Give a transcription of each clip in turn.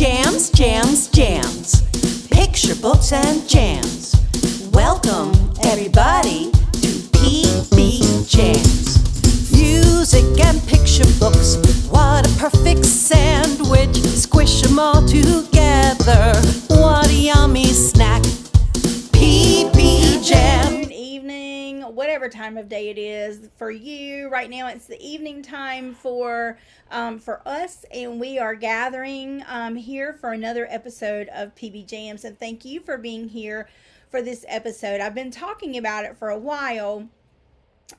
Jams, jams, jams. Picture books and jams. Welcome, everybody, to PBJamz. Music and picture books. What a perfect sandwich. Squish them all together. What a yummy snack. PBJamz. Evening, whatever time of day it is for you. Right now, it's the evening time for us, and we are gathering here for another episode of PB Jams. And thank you for being here for this episode. I've been talking about it for a while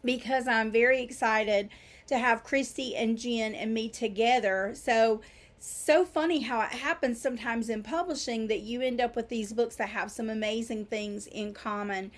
because I'm very excited to have Christy and Jen and me together. So funny how it happens sometimes in publishing that you end up with these books that have some amazing things in common.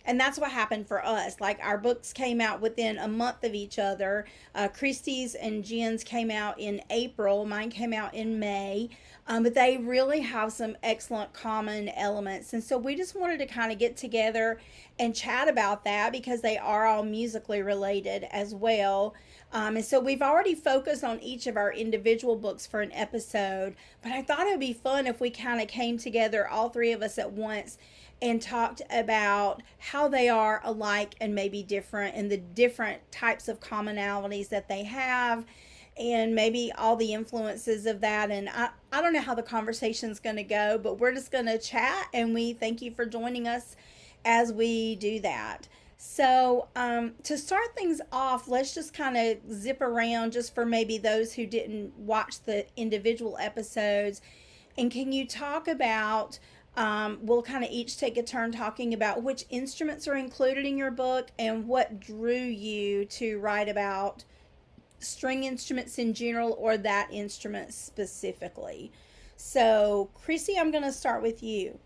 And that's what happened for us. Like, our books came out within a month of each other. Christie's and Jen's came out in April. Mine came out in May. But they really have some excellent common elements. And so we just wanted to kind of get together and chat about that because they are all musically related as well. And so we've already focused on each of our individual books for an episode. But I thought it would be fun if we kind of came together, all three of us at once, and talked about how they are alike and maybe different, and the different types of commonalities that they have, and maybe all the influences of that. And I don't know how the conversation's going to go, but we're just going to chat, and we thank you for joining us as we do that. So to start things off, let's just kind of zip around just for maybe those who didn't watch the individual episodes. And can you talk about, we'll kind of each take a turn talking about which instruments are included in your book and what drew you to write about string instruments in general or that instrument specifically. So, Chrissy, I'm going to start with you.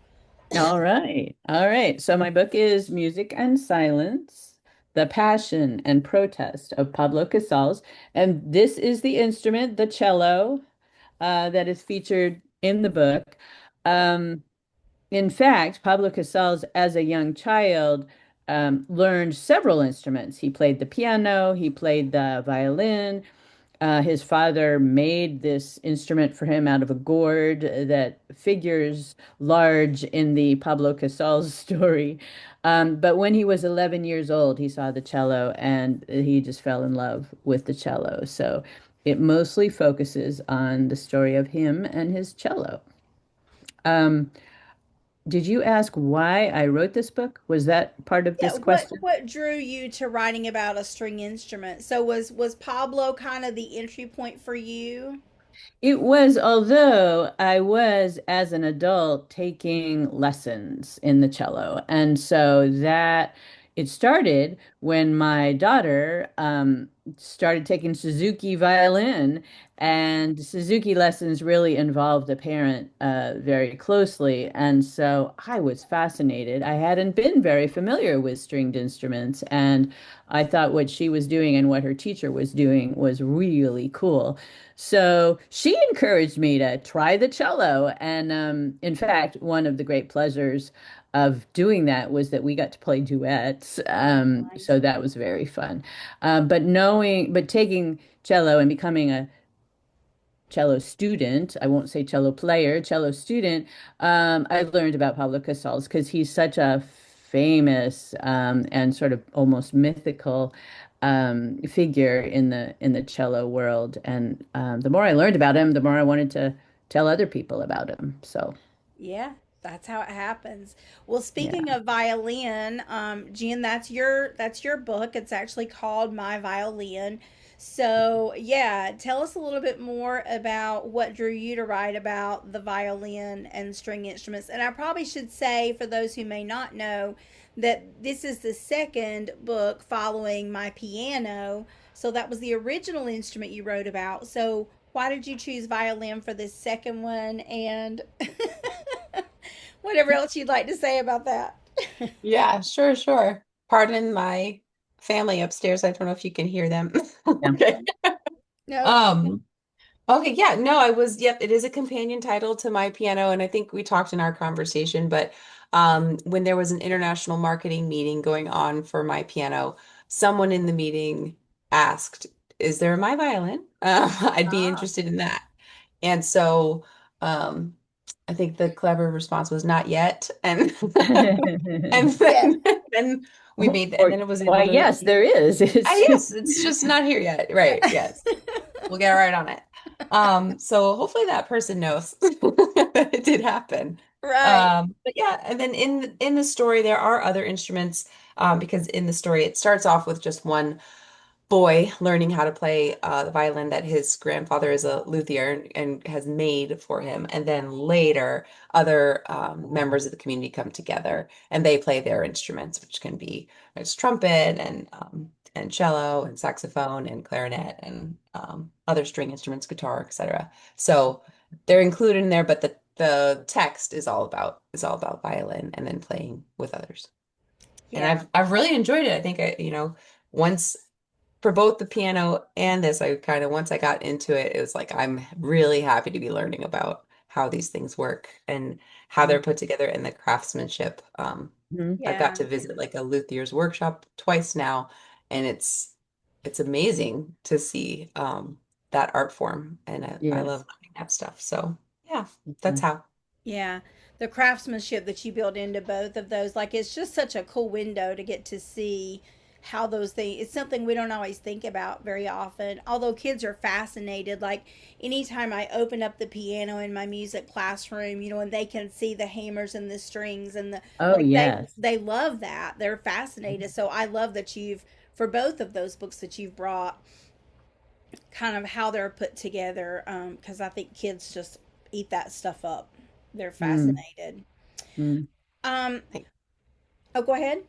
All right. All right. So my book is Music and Silence, The Passion and Protest of Pablo Casals. And this is the instrument, the cello, that is featured in the book. Um, in fact, Pablo Casals, as a young child, learned several instruments. He played the piano, he played the violin. His father made this instrument for him out of a gourd that figures large in the Pablo Casals story. But when he was 11 years old, he saw the cello and he just fell in love with the cello. So it mostly focuses on the story of him and his cello. Um, did you ask why I wrote this book? Was that part of Yeah, this what question? what drew you to writing about a string instrument? So was Pablo kind of the entry point for you? It was, although I was, as an adult, taking lessons in the cello. And so that it started when my daughter started taking Suzuki violin, and Suzuki lessons really involved the parent very closely. And so I was fascinated. I hadn't been very familiar with stringed instruments, and I thought what she was doing and what her teacher was doing was really cool. So she encouraged me to try the cello. And in fact, one of the great pleasures of doing that was that we got to play duets. Nice. So that was very fun. But taking cello and becoming a cello student, I won't say cello player, cello student, I learned about Pablo Casals because he's such a famous and sort of almost mythical figure in the cello world. And the more I learned about him, the more I wanted to tell other people about him. So, Yeah, that's how it happens. Well, speaking yeah. of violin, Jen, that's your book. It's actually called My Violin. So, yeah, tell us a little bit more about what drew you to write about the violin and string instruments. And I probably should say, for those who may not know, that this is the second book following My Piano. So that was the original instrument you wrote about. So why did you choose violin for this second one? And whatever else you'd like to say about that. Yeah, sure, sure. Pardon my family upstairs. I don't know if you can hear them. Yeah. Okay. No. Um, okay, yeah, no, yep, it is a companion title to My Piano, and I think we talked in our conversation, but when there was an international marketing meeting going on for My Piano, someone in the meeting asked, "Is there a My Violin?" I'd be Ah, interested in that. And so Um, I think the clever response was not yet, and and Yes. then we made, and Or then it was why, able to. yes, there is. It's just Yes, it's just not here yet. Right. Right. Yes. We'll get right on it. So hopefully that person knows that it did happen. Right. But yeah, and then in the story there are other instruments, because in the story it starts off with just one boy learning how to play the violin that his grandfather is a luthier and has made for him. And then later, other members of the community come together and they play their instruments, which can be there's trumpet and cello and saxophone and clarinet and other string instruments, guitar, etc. So they're included in there, but the text is all about violin and then playing with others. And Yeah. I've really enjoyed it. I think once for both the piano and this, I kind of once I got into it, it was like I'm really happy to be learning about how these things work and how they're put together and the craftsmanship. Mhm. I've got Yeah. to visit like a luthier's workshop twice now, and it's amazing to see that art form, and I love Yes. learning that stuff. So yeah, that's Mhm. how. Yeah. The craftsmanship that you build into both of those, like it's just such a cool window to get to see how those things, it's something we don't always think about very often. Although kids are fascinated, like anytime I open up the piano in my music classroom, and they can see the hammers and the strings and the Oh, like yes. they love that. They're fascinated. So I love that you've for both of those books that you've brought kind of how they're put together, because I think kids just eat that stuff up. They're Mm, fascinated. mm. Um, oh, go ahead.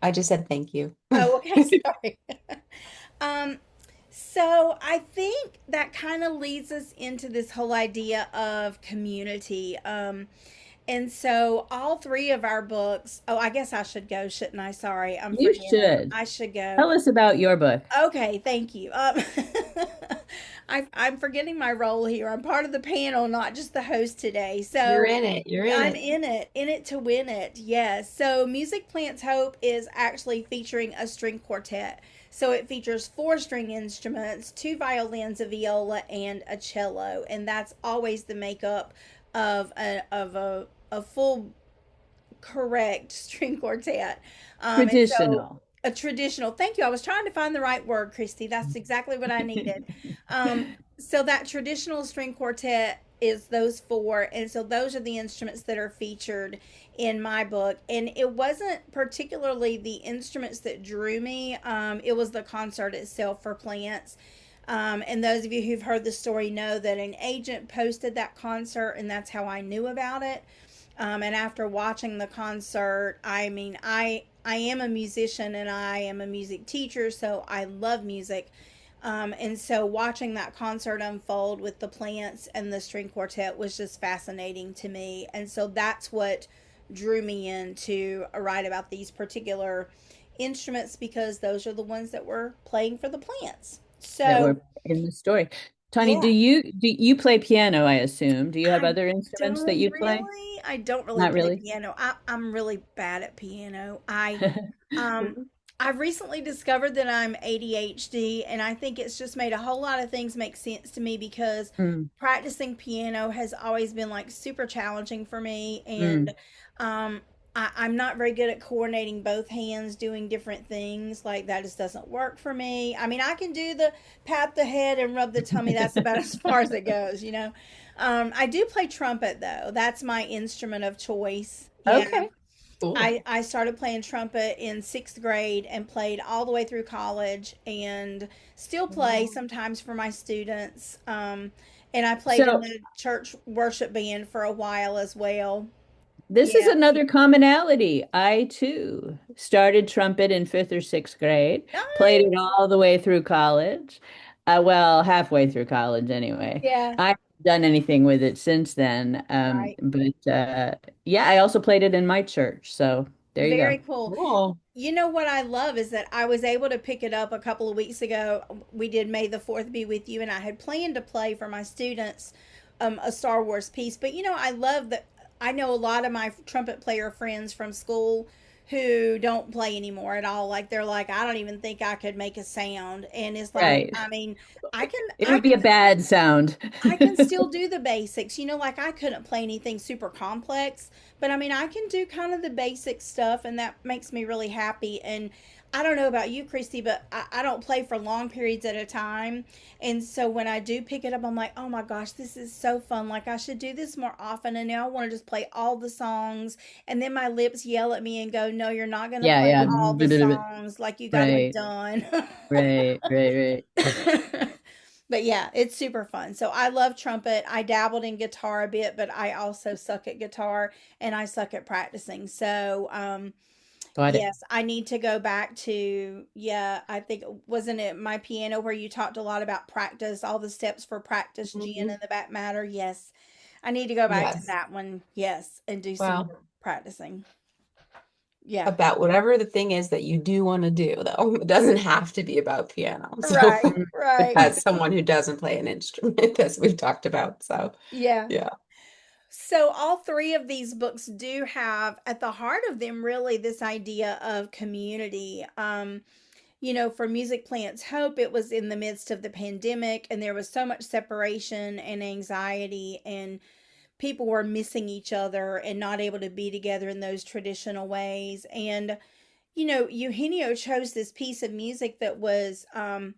I just said thank you. Oh, okay, sorry. um, so I think that kind of leads us into this whole idea of community. And so all three of our books, oh, I guess I should go, shouldn't I? Sorry, I'm You forgetting. should. I should go. Tell us about your book. Okay, thank you. I'm forgetting my role here. I'm part of the panel, not just the host today. You're So in it. You're in I'm it. in it to win it. Yes. So Music Plants Hope is actually featuring a string quartet. So it features four string instruments, two violins, a viola, and a cello, and that's always the makeup of a full correct string quartet. And so Traditional. a traditional, thank you. I was trying to find the right word, Christy. That's exactly what I needed. So that traditional string quartet is those four. And so those are the instruments that are featured in my book. And it wasn't particularly the instruments that drew me, it was the concert itself for plants. And those of you who've heard the story know that an agent posted that concert, and that's how I knew about it. And after watching the concert, I mean, I am a musician and I am a music teacher, so I love music. And so watching that concert unfold with the plants and the string quartet was just fascinating to me. And so that's what drew me in to write about these particular instruments because those are the ones that were playing for the plants. That So, were in the story. Tony, yeah. do you play piano, I assume? Do you have I other instruments that you play? I don't really Not play really. piano. I'm really bad at piano. Um I've recently discovered that I'm ADHD and I think it's just made a whole lot of things make sense to me because Mm, practicing piano has always been like super challenging for me and mm. um I'm not very good at coordinating both hands doing different things. Like that just doesn't work for me. I mean, I can do the pat the head and rub the tummy. That's about as far as it goes. I do play trumpet though. That's my instrument of choice. Yeah. Okay. Cool. I started playing trumpet in sixth grade and played all the way through college and still play Wow. sometimes for my students. And I played in So the church worship band for a while as well. this is Yeah. another commonality. I too started trumpet in fifth or sixth grade, played it Nice. all the way through college. Well, halfway through college anyway. Yeah. I haven't done anything with it since then. Right. But yeah, I also played it in my church. So there you Very go. cool. Cool. You know what I love is that I was able to pick it up a couple of weeks ago. We did May the 4th be with you, and I had planned to play for my students a Star Wars piece. But I love that I know a lot of my trumpet player friends from school who don't play anymore at all. Like they're like, I don't even think I could make a sound. And it's like, Right. I mean, I can It I would be a can bad sound. I can still do the basics. Like I couldn't play anything super complex, but I mean, I can do kind of the basic stuff, and that makes me really happy. And I don't know about you, Christy, but I don't play for long periods at a time. And so when I do pick it up, I'm like, oh my gosh, this is so fun. Like I should do this more often. And now I want to just play all the songs. And then my lips yell at me and go, no, you're not going to Yeah, play yeah. all the songs. Like you got to be Right, done. right, right, right. But yeah, it's super fun. So I love trumpet. I dabbled in guitar a bit, but I also suck at guitar and I suck at practicing. So Got it. yes, I need to go back to, yeah, I think, wasn't it my piano where you talked a lot about practice, all the steps for practice, Jen, Mhm. and the back matter? Yes. I need to go back to Yes. that one. Yes, and do some Well, more practicing. Yeah. about whatever the thing is that you do want to do, though. It doesn't have to be about piano. Right, So, Mm, right. as someone who doesn't play an instrument, as we've talked about. So, Yeah. yeah. So, all three of these books do have at the heart of them really this idea of community. For Music Plants Hope, it was in the midst of the pandemic, and there was so much separation and anxiety, and people were missing each other and not able to be together in those traditional ways. And, Eugenio chose this piece of music that was an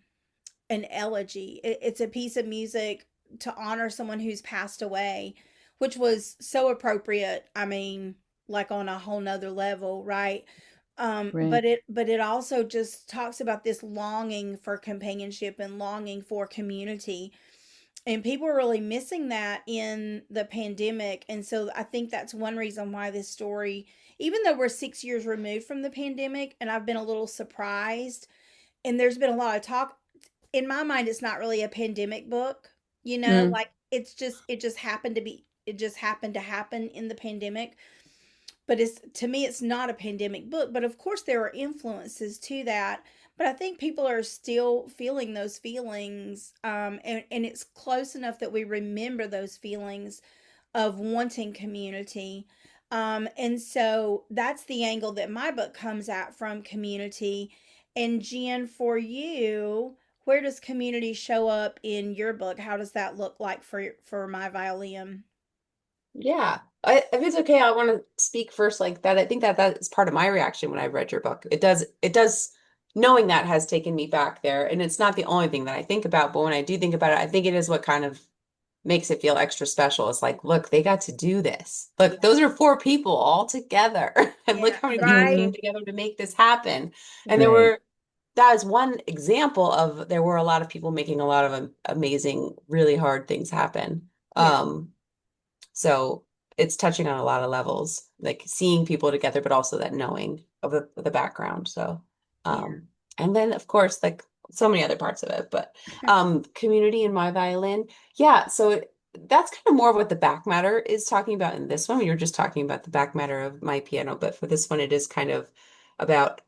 elegy. It's a piece of music to honor someone who's passed away, which was so appropriate. I mean, like on a whole nother level, right? right, But it also just talks about this longing for companionship and longing for community. And people are really missing that in the pandemic. And so I think that's one reason why this story, even though we're 6 years removed from the pandemic, and I've been a little surprised, and there's been a lot of talk, in my mind it's not really a pandemic book, mm, like it just happened to happen in the pandemic. But it's, to me, it's not a pandemic book, but of course there are influences to that. But I think people are still feeling those feelings, and it's close enough that we remember those feelings of wanting community. And so that's the angle that my book comes at, from community. And Jen, for you, where does community show up in your book? How does that look like for my violin? Yeah. If it's okay, I want to speak first like that. I think that that is part of my reaction when I read your book. It does, knowing that has taken me back there. And it's not the only thing that I think about, but when I do think about it, I think it is what kind of makes it feel extra special. It's like, look, they got to do this. Look, Yeah. those are four people all together. And look Yeah. how many people Right. came together to make this happen. And there right. were, that is one example of, there were a lot of people making a lot of amazing, really hard things happen. Yeah. So it's touching on a lot of levels, like seeing people together, but also that knowing of the background. So, Yeah. um, and then of course, like so many other parts of it, but community in my violin. Yeah, so that's kind of more of what the back matter is talking about in this one. You're just talking about the back matter of my piano, but for this one, it is kind of about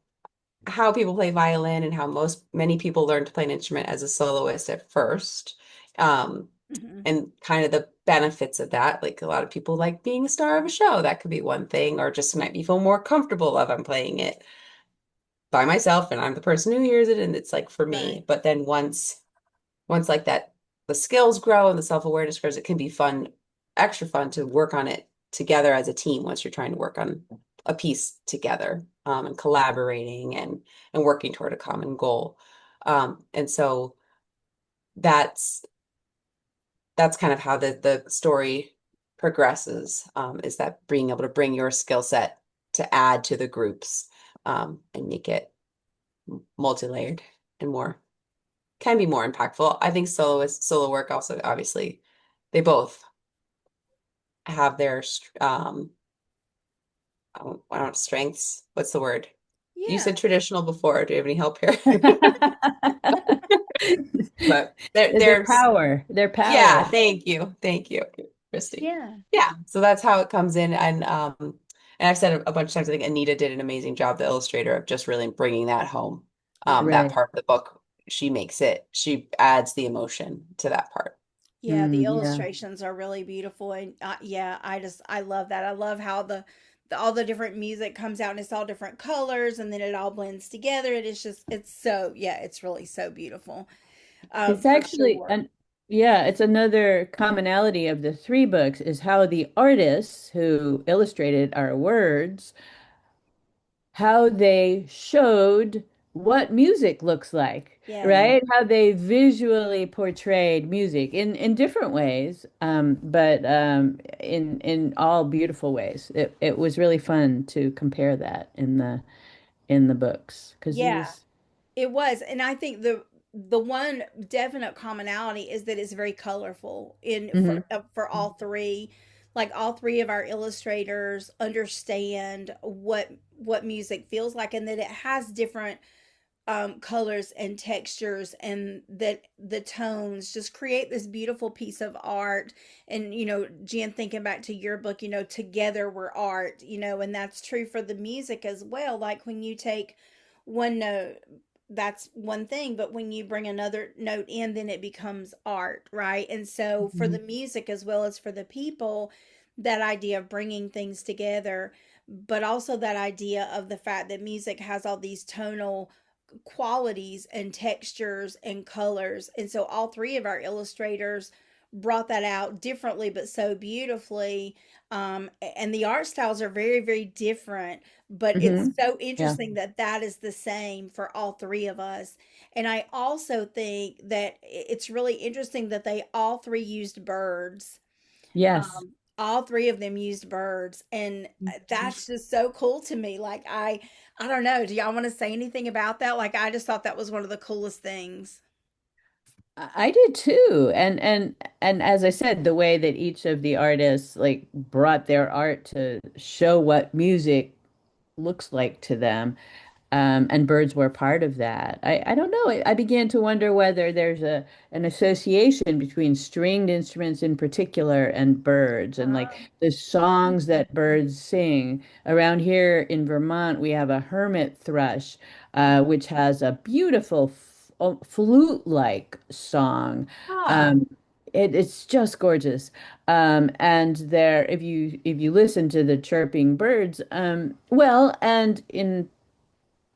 how people play violin and how many people learn to play an instrument as a soloist at first. Um, Hmm. and kind of the benefits of that. Like a lot of people like being a star of a show. That could be one thing, or just might be feel more comfortable if I'm playing it by myself and I'm the person who hears it and it's like for Right. me. But then once like that, the skills grow and the self-awareness grows, it can be fun, extra fun to work on it together as a team once you're trying to work on a piece together, and collaborating and working toward a common goal. And so that's that's kind of how the story progresses, is that being able to bring your skill set to add to the groups, and make it multi-layered and more can be more impactful. I think solo work also obviously they both have their I don't strengths. What's the word? You Yeah. said traditional before. Do you have any help here? But Their there's power, their yeah, power. thank you. Thank you, Christy. Yeah. Yeah, so that's how it comes in. And I've said a bunch of times, I think Anita did an amazing job, the illustrator, of just really bringing that home. Yeah. That Right. part of the book, she adds the emotion to that part. Yeah, the Mm, yeah. illustrations are really beautiful, and yeah, I love that. I love how all the different music comes out and it's all different colors and then it all blends together. It is just it's so yeah, it's really so beautiful. It's For actually sure. an yeah, it's another commonality of the three books is how the artists who illustrated our words, how they showed what music looks like, Yes. right? How they visually portrayed music in different ways, but in all beautiful ways. It was really fun to compare that in the books because Yeah. these. It was, and I think the one definite commonality is that it's very colorful in Mhm. for all three. Like all three of our illustrators understand what music feels like, and that it has different colors and textures, and that the tones just create this beautiful piece of art. And Jen, thinking back to your book, together we're art, and that's true for the music as well. Like when you take one note, that's one thing, but when you bring another note in, then it becomes art, right? And so for the Mhm. music as well as for the people, that idea of bringing things together, but also that idea of the fact that music has all these tonal qualities and textures and colors. And so all three of our illustrators brought that out differently, but so beautifully. And the art styles are very, very different, but it's Mhm. so Yeah. interesting that that is the same for all three of us. And I also think that it's really interesting that they all three used birds. Yes. All three of them used birds, and that's just so cool to me. Like I don't know, do y'all want to say anything about that? Like I just thought that was one of the coolest things. I did too. And as I said, the way that each of the artists like brought their art to show what music looks like to them. And birds were part of that. I don't know. I began to wonder whether there's an association between stringed instruments in particular and birds and like the songs that birds sing. Around here in Vermont, we have a hermit thrush, which has a beautiful flute-like song. Ah, Um, it's just gorgeous. And there, if you listen to the chirping birds, well, and in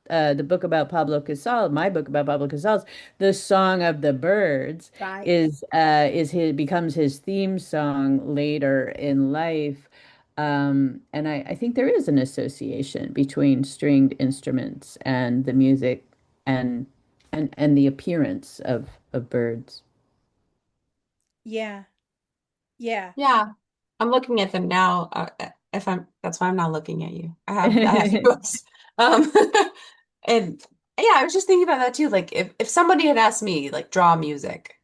the book about Pablo Casals, my book about Pablo Casals, the song of the birds Right. is his becomes his theme song later in life. And I think there is an association between stringed instruments and the music and and the appearance of birds. Yeah. Yeah. yeah. I'm looking at them now. If I'm, that's why I'm not looking at you. I have the books. Um, and yeah, I was just thinking about that too. Like if somebody had asked me like draw music,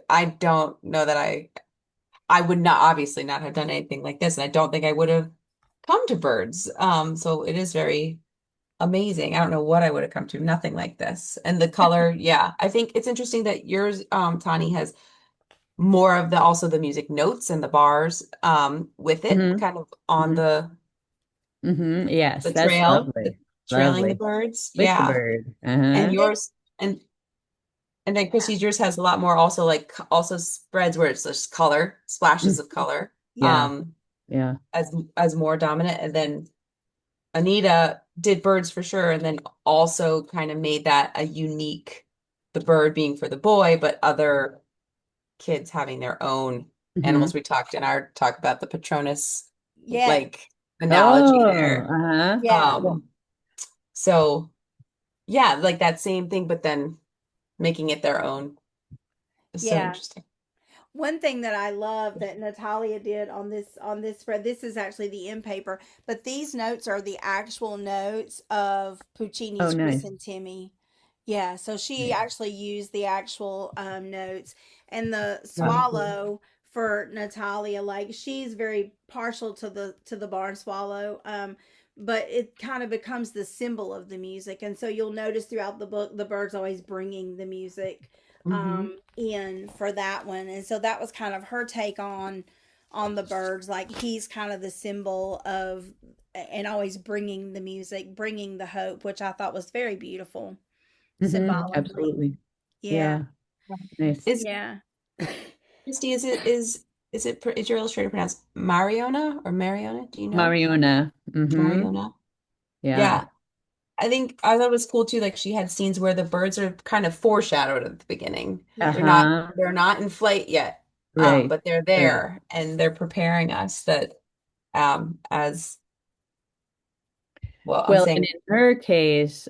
I don't know that I would not obviously not have done anything like this, and I don't think I would have come to birds. So it is very amazing. I don't know what I would have come to. Nothing like this. And the color, yeah. I think it's interesting that yours, Tani, has more of the also the music notes and the bars with it, hmm kind of on hmm Yes, the that's trail, the lovely. trailing the Lovely. birds. With the Yeah. bird. And Uh-huh. It, yours and then Chrissy's yours has a lot more also like also spreads where it's just color, splashes of color, Yeah. um, Yeah. as more dominant. And then Anita did birds for sure, and then also kind of made that a unique, the bird being for the boy, but other kids having their own animals. hmm We talked in our talk about the Patronus yeah. like analogy Oh, there. uh-huh. Yeah. Yeah. Um, so yeah, like that same thing, but then making it their own is so Yeah. interesting. One thing that I love that Natalia did on this spread, this is actually the end paper, but these notes are the actual notes of Oh, Puccini's nice. Chrysanthemi. Yeah, so she Nice. actually used the actual notes. And the Wow, cool. swallow for Natalia, like she's very partial to the barn swallow. But it kind of becomes the symbol of the music. And so you'll notice throughout the book the bird's always bringing the music Hmm. in for that one. And so that was kind of her take on the birds. Like he's kind of the symbol of and always bringing the music, bringing the hope, which I thought was very beautiful symbolically. Absolutely. Yeah. Yeah. Nice. Is Yeah. Christy, is it is is your illustrator pronounced Mariona or Mariona? Do you know? Mariona. Mm-hmm. Mariona. Yeah. Yeah. I thought it was cool too. Like she had scenes where the birds are kind of foreshadowed at the beginning. Yeah. They're not Uh-huh. they're not in flight yet, Right. but they're Right. there and they're preparing us that as well. I'm Well, and saying, in her case,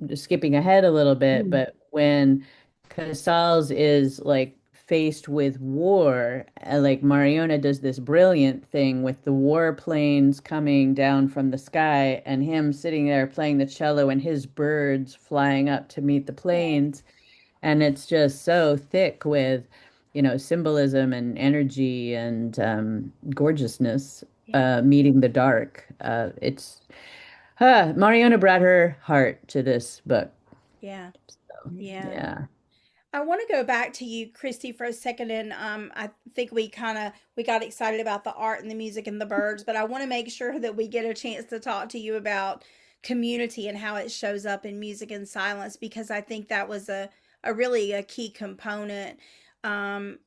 just skipping ahead a little bit, mm, but when Casals is like faced with war, like Mariona does this brilliant thing with the war planes coming down from the sky and him sitting there playing the cello and his birds flying up to meet the Yeah. planes. And it's just so thick with, symbolism and energy and gorgeousness, Yeah. meeting the dark. Mariona brought her heart to this book. Yeah. So, Yeah. yeah. I want to go back to you, Christy, for a second, and I think we got excited about the art and the music and the birds, but I want to make sure that we get a chance to talk to you about community and how it shows up in music and silence because I think that was a really a key component. Um,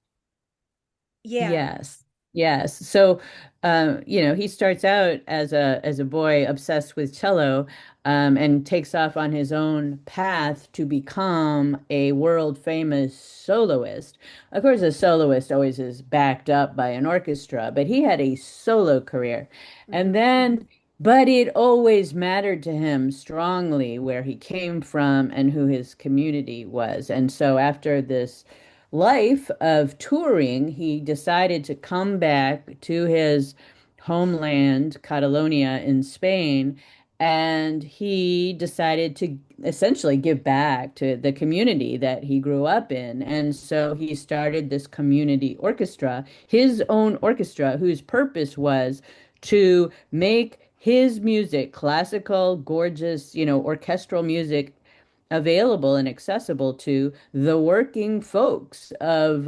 yeah. Yes. Yes. So, he starts out as a boy obsessed with cello, and takes off on his own path to become a world famous soloist. Of course, a soloist always is backed up by an orchestra, but he had a solo career. And Hmm. then, but it always mattered to him strongly where he came from and who his community was. And so after this life of touring, he decided to come back to his homeland, Catalonia in Spain, and he decided to essentially give back to the community that he grew up in. And so he started this community orchestra, his own orchestra, whose purpose was to make his music, classical, gorgeous, orchestral music, available and accessible to the working folks of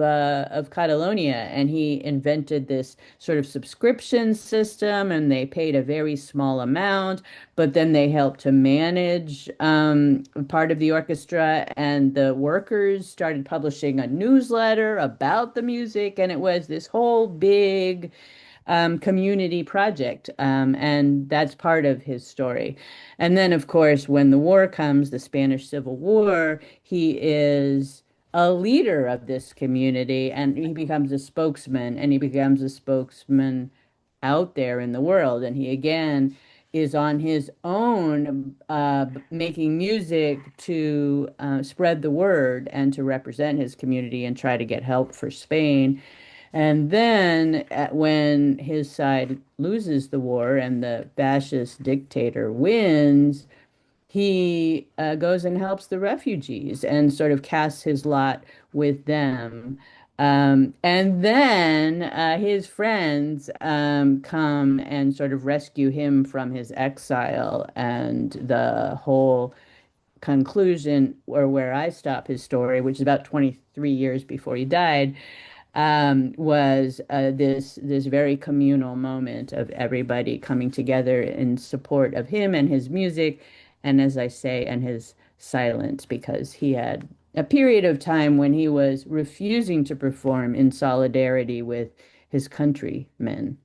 Catalonia. And he invented this sort of subscription system, and they paid a very small amount, but then they helped to manage part of the orchestra, and the workers started publishing a newsletter about the music, and it was this whole big community project. And that's part of his story. And then, of course, when the war comes, the Spanish Civil War, he is a leader of this community and he becomes a spokesman, and he becomes a spokesman out there in the world. And he again is on his own, making music to spread the word and to represent his community and try to get help for Spain. And then when his side loses the war and the fascist dictator wins, he goes and helps the refugees and sort of casts his lot with them. And then his friends come and sort of rescue him from his exile, and the whole conclusion, or where I stop his story, which is about 23 years before he died, was this very communal moment of everybody coming together in support of him and his music, and as I say, and his silence, because he had a period of time when he was refusing to perform in solidarity with his countrymen,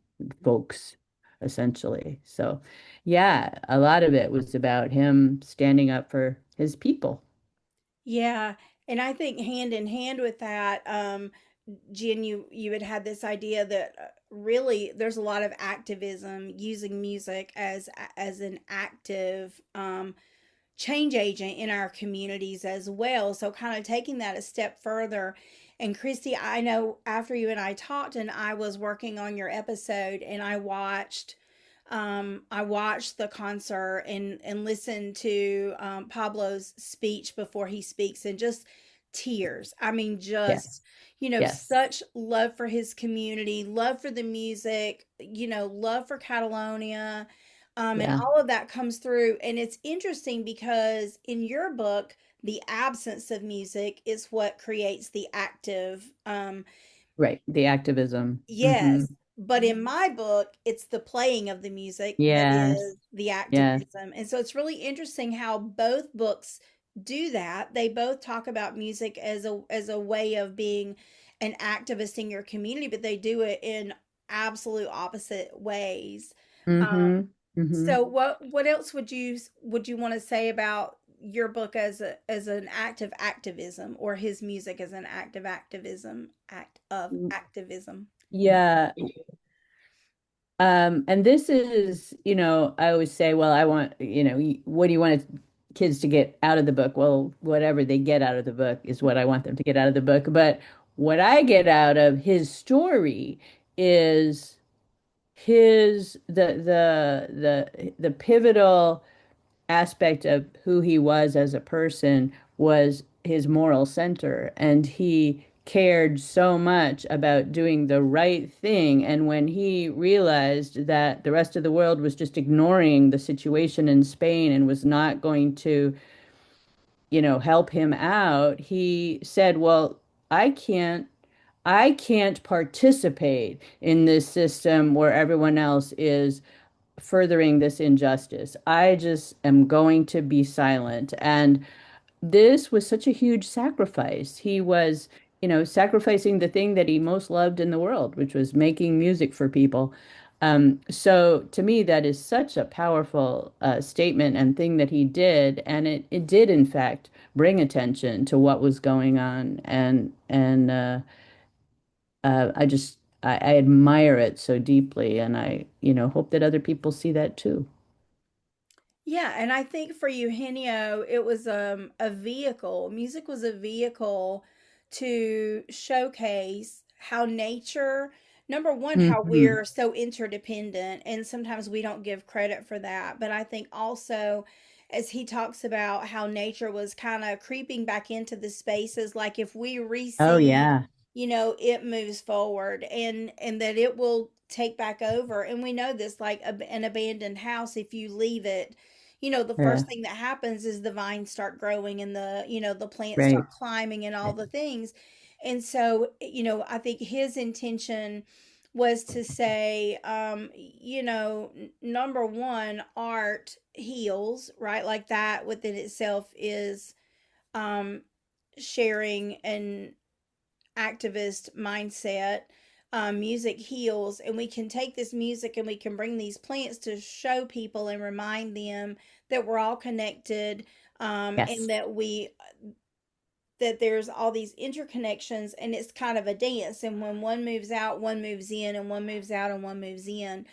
folks, essentially. So, yeah, a lot of it was about him standing up for his people. Yeah, and I think hand in hand with that, Jen, you had had this idea that really there's a lot of activism using music as an active change agent in our communities as well. So kind of taking that a step further. And Christy, I know after you and I talked, and I was working on your episode, and I watched the concert and listened to Pablo's speech before he speaks, and just tears. I mean, just, Yes, yes, such love for his community, love for the music, love for Catalonia. And yeah, all of that comes through. And it's interesting because in your book, the absence of music is what creates the active. right. The activism. Yes, Hmm. but in my book, it's the playing of the music that Yes, is the yes, activism. And so it's really interesting how both books do that. They both talk about music as a way of being an activist in your community, but they do it in absolute opposite ways. Mm-hmm. Mm-hmm. So what else would you want to say about your book as an act of activism, or his music as an act of activism? Yeah. And this is, I always say, well, I want, what do you want kids to get out of the book? Well, whatever they get out of the book is what I want them to get out of the book. But what I get out of his story is the pivotal aspect of who he was as a person was his moral center, and he cared so much about doing the right thing. And when he realized that the rest of the world was just ignoring the situation in Spain and was not going to, help him out, he said, well, I can't I can't participate in this system where everyone else is furthering this injustice. I just am going to be silent. And this was such a huge sacrifice. He was, sacrificing the thing that he most loved in the world, which was making music for people. So to me, that is such a powerful statement and thing that he did, and it did in fact bring attention to what was going on, and I admire it so deeply, and I, hope that other people see that too. Yeah, and I think for Eugenio, it was a vehicle. Music was a vehicle to showcase how nature, number one, how Hmm. we're so interdependent, and sometimes we don't give credit for that. But I think also, as he talks about how nature was kind of creeping back into the spaces, like if we Oh recede, yeah. it moves forward, and that it will take back over. And we know this, like an abandoned house, if you leave it, the Yeah. first thing that happens is the vines start growing, and the plants Right. start climbing and all Right. the things. And so, I think his intention was to say, number one, art heals, right? Like that within itself is um, sharing an activist mindset. Music heals, and we can take this music and we can bring these plants to show people and remind them that we're all connected, Yes. and that there's all these interconnections, and it's kind of a dance, and when one moves out, one moves in, and one moves out, and one moves in.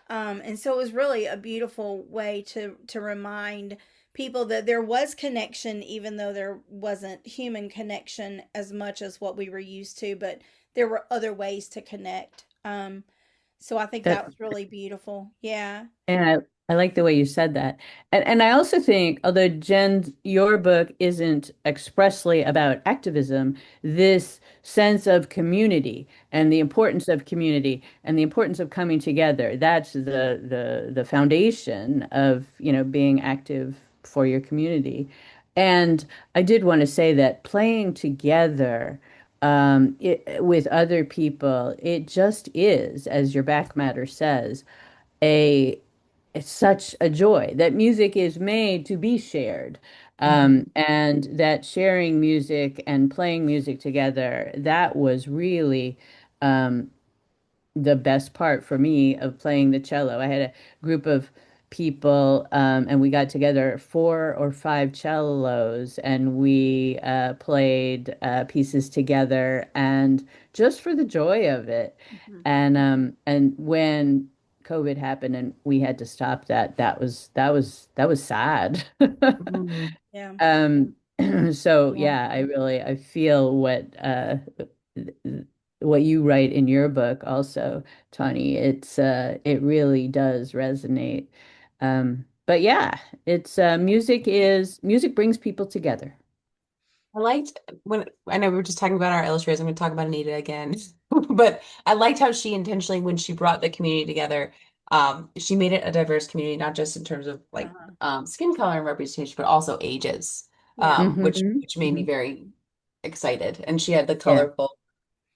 And so it was really a beautiful way to remind people that there was connection, even though there wasn't human connection as much as what we were used to, but there were other ways to connect. So I think That that was really beautiful. Yeah. And I like the way you said that. And I also think, although Jen, your book isn't expressly about activism, this sense of community and the importance of community and the importance of coming together, that's the foundation of, being active for your community. And I did want to say that playing together with other people, it just is, as your back matter says, a it's such a joy that music is made to be shared. And that sharing music and playing music together, that was really um, the best part for me of playing the cello. I had a group of people, and we got together 4 or 5 cellos, and we played pieces together, and just for the joy of it. Mhm. And when COVID happened and we had to stop that, that was sad. Mhm. Yeah. Um, so Yeah. yeah, I feel what you write in your book also, Tawny. It really does resonate. But yeah, it's music brings people together. I liked when I know we were just talking about our illustrators. I'm going to talk about Anita again, but I liked how she intentionally, when she brought the community together, she made it a diverse community, not just in terms of like Uh-huh. skin color and representation, but also ages, Yeah. Hmm. which made me very excited. And she had the Yeah, colorful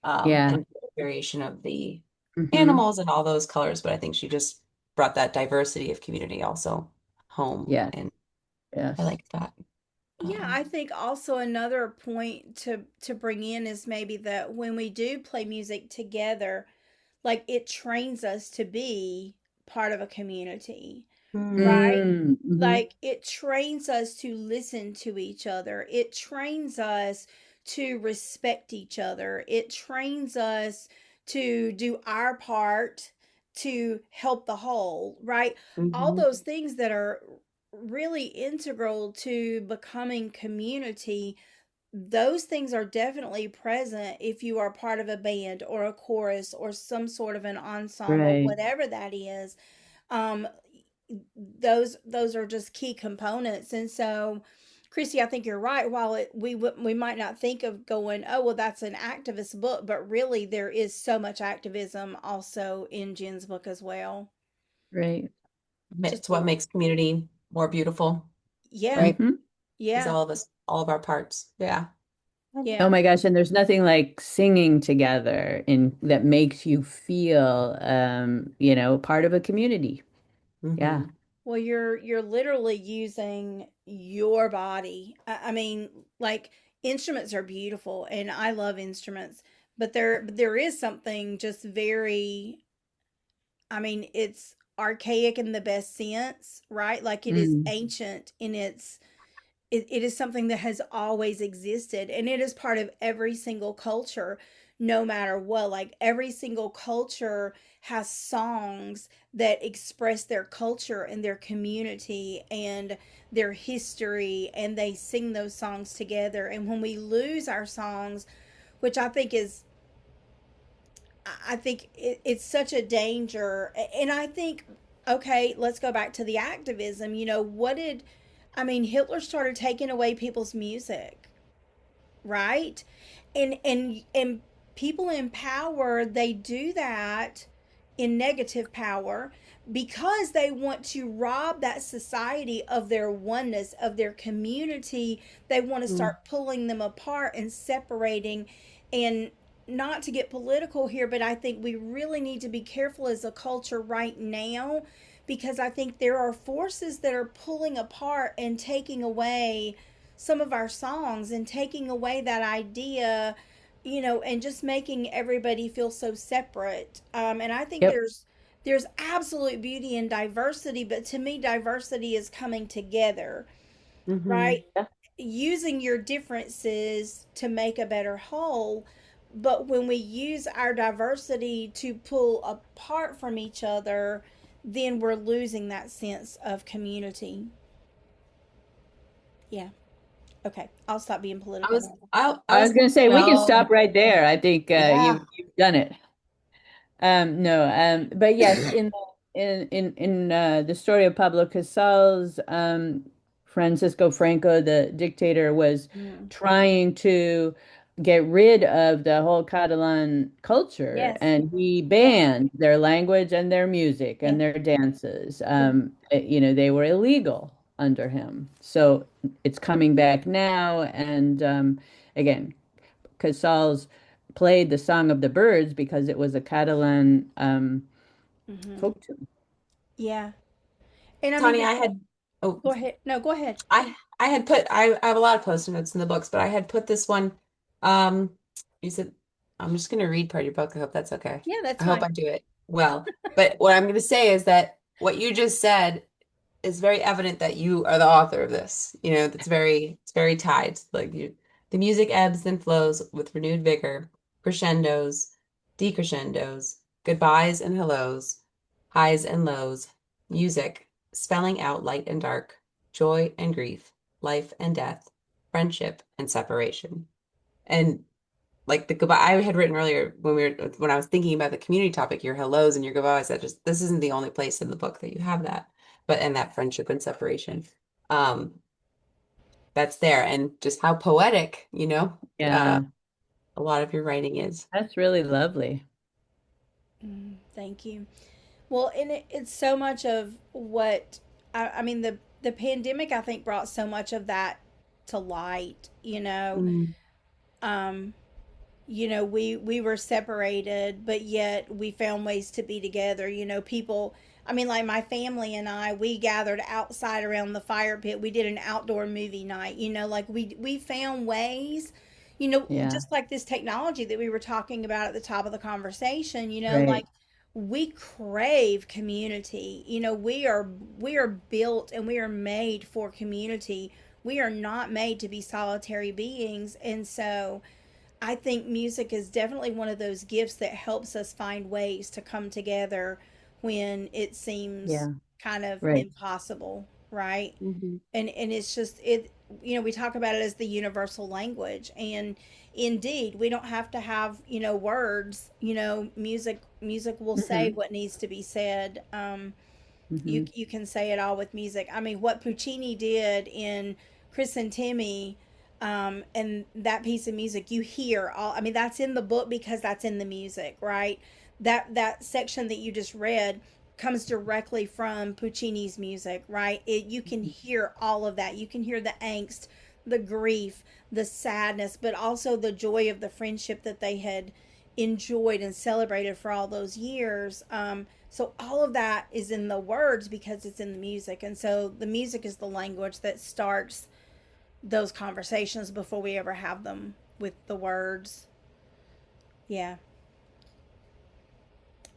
yeah. and variation of the Hmm. animals and all those colors, but I think she just brought that diversity of community also home, Yes, and I yes. liked that. Yeah, I think also another point to bring in is maybe that when we do play music together, like it trains us to be part of a community, right? Mm, hmm. Like it trains us to listen to each other. It trains us to respect each other. It trains us to do our part to help the whole, right? All Hmm. those things that are really integral to becoming community, those things are definitely present if you are part of a band or a chorus or some sort of an ensemble, Right, whatever that is. um those are just key components. And so, Christy, I think you're right. While we might not think of going, oh well, that's an activist book, but really there is so much activism also in Jen's book as well. right. Just It's what makes community more beautiful, yeah, right? Hmm. Is yeah, all of us, all of our parts. Yeah. Oh yeah, my gosh, and there's nothing like singing together in that makes you feel part of a community. Yeah. Hmm. well, you're literally using your body. I mean, like, instruments are beautiful and I love instruments, but there is something just very, I mean, it's archaic in the best sense, right? Like it is Mm. ancient in its, it is something that has always existed and it is part of every single culture, no matter what. Like every single culture has songs that express their culture and their community and their history, and they sing those songs together. And when we lose our songs, which I think it's such a danger. And I think, okay, let's go back to the activism. What did, I mean, Hitler started taking away people's music, right? And people in power, they do that in negative power because they want to rob that society of their oneness, of their community. They want to start pulling them apart and separating. And not to get political here, but I think we really need to be careful as a culture right now, because I think there are forces that are pulling apart and taking away some of our songs and taking away that idea, and just making everybody feel so separate. And I think Yep. there's absolute beauty in diversity, but to me, diversity is coming together, Hmm. right? Using your differences to make a better whole. But when we use our diversity to pull apart from each other, then we're losing that sense of community. Yeah. Okay. I'll stop being political now. I I was was going gonna to say we can stop tell, right there. I think yeah. you've done it. No, but yes, in the story of Pablo Casal's, Francisco Franco, the dictator, was Mm. trying to get rid of the whole Catalan culture, Yes. and he Yes. banned their language and their music Yeah. and their dances. Yeah. They were illegal under him. So it's coming back now, and again. Casals played the Song of the Birds because it was a Catalan Hmm. folk tune. Yeah. And I mean, Tanya, I had, oh, go ahead. No, go ahead. I had put, I have a lot of post-it notes in the books, but I had put this one, um, you said, I'm just going to read part of your book. I hope that's okay. Yeah, that's I hope fine. I do it well. But what I'm going to say is that what you just said is very evident that you are the author of this. It's very tied. Like the music ebbs and flows with renewed vigor, crescendos, decrescendos, goodbyes and hellos, highs and lows, music, spelling out light and dark, joy and grief, life and death, friendship and separation. And like the goodbye I had written earlier when I was thinking about the community topic, your hellos and your goodbyes, that just this isn't the only place in the book that you have that, but in that friendship and separation, um, that's there, and just how poetic, Yeah, a lot of your writing is. that's really lovely. Thank you. Well, and it's so much of what, I mean, the pandemic, I think, brought so much of that to light. Mm, Um, we were separated, but yet we found ways to be together. People, I mean, like my family and I, we gathered outside around the fire pit. We did an outdoor movie night. Like we found ways, Yeah, just like this technology that we were talking about at the top of the conversation. Like right. we crave community. We are built and we are made for community. We are not made to be solitary beings, and so I think music is definitely one of those gifts that helps us find ways to come together when it seems Yeah, kind of right. impossible, right? Mhm. And it's just it we talk about it as the universal language, and indeed we don't have to have words. Music will say Hmm. what needs to be said. You Hmm. you can say it all with music. I mean, what Puccini did in Chris and Timmy, and that piece of music, you hear all. I mean, that's in the book because that's in the music, right? That section that you just read comes directly from Puccini's music, right? You can hear all of that. You can hear the angst, the grief, the sadness, but also the joy of the friendship that they had enjoyed and celebrated for all those years. So all of that is in the words because it's in the music. And so the music is the language that starts those conversations before we ever have them with the words. Yeah.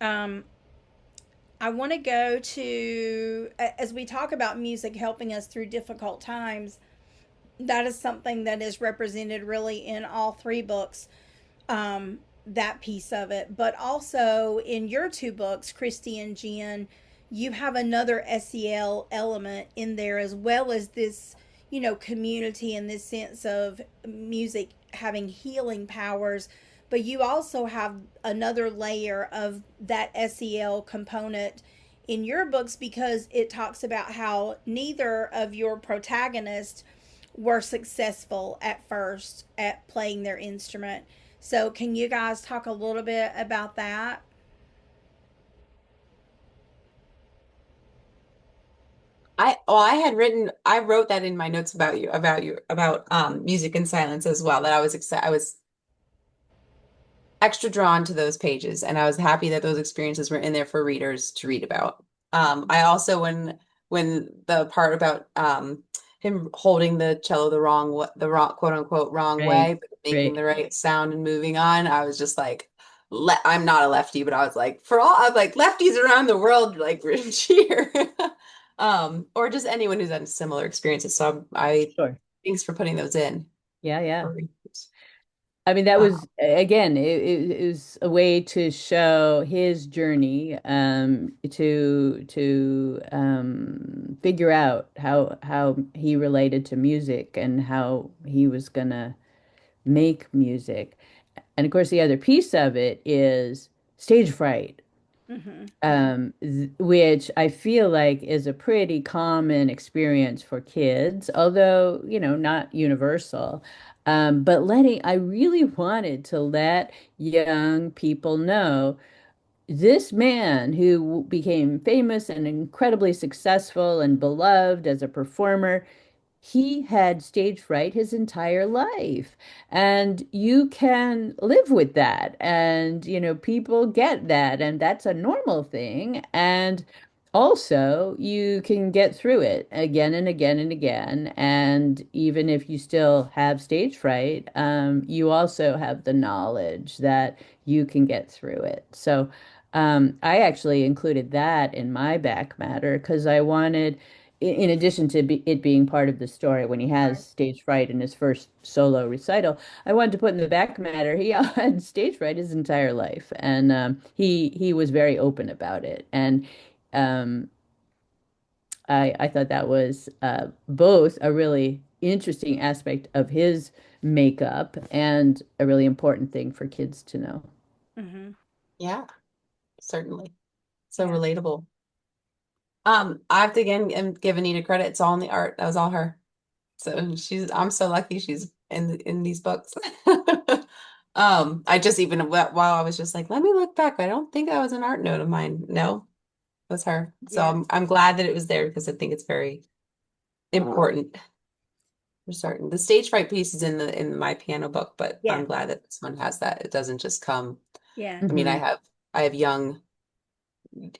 Um, I want to go to, as we talk about music helping us through difficult times, that is something that is represented really in all three books. That piece of it, but also in your two books, Christy and Jen, you have another SEL element in there as well as this, community and this sense of music having healing powers. But you also have another layer of that SEL component in your books because it talks about how neither of your protagonists were successful at first at playing their instrument. So, can you guys talk a little bit about that? I wrote that in my notes about music and silence as well, that I was extra drawn to those pages, and I was happy that those experiences were in there for readers to read about. I also when the part about him holding the cello the wrong quote unquote wrong Right, way, but making right. the right sound and moving on, I was just like, I'm not a lefty, but I was like, I'm like lefties around the world like cheer. Or just anyone who's had similar experiences. So Sure. thanks for putting those in Yeah, yeah. for readers. I mean, that Uh, was again, it was a way to show his journey to figure out how he related to music and how he was gonna make music. And of course, the other piece of it is stage fright, Mm-hmm. which I feel like is a pretty common experience for kids, although, not universal. But I really wanted to let young people know this man who became famous and incredibly successful and beloved as a performer, he had stage fright his entire life. And you can live with that. And, people get that. And that's a normal thing. And also, you can get through it again and again and again. And even if you still have stage fright, you also have the knowledge that you can get through it. So, I actually included that in my back matter because I wanted in addition to it being part of the story, when he has Right. stage fright in his first solo recital, I wanted to put in the back matter he had stage fright his entire life, and he was very open about it, and um, I thought that was both a really interesting aspect of his makeup and a really important thing for kids to know. Mm-hmm. yeah, certainly. So Yeah. relatable. I have to again give Anita credit. It's all in the art. That was all her. So I'm so lucky she's in these books. I just even while I was just like, let me look back. I don't think that was an art note of mine. No, it was her. So Yeah. I'm glad that it was there because I think it's very important for certain. The stage fright piece is in my piano book, but Yeah. I'm glad that this one has that. It doesn't just come. Yeah. I mean, Hmm. I have young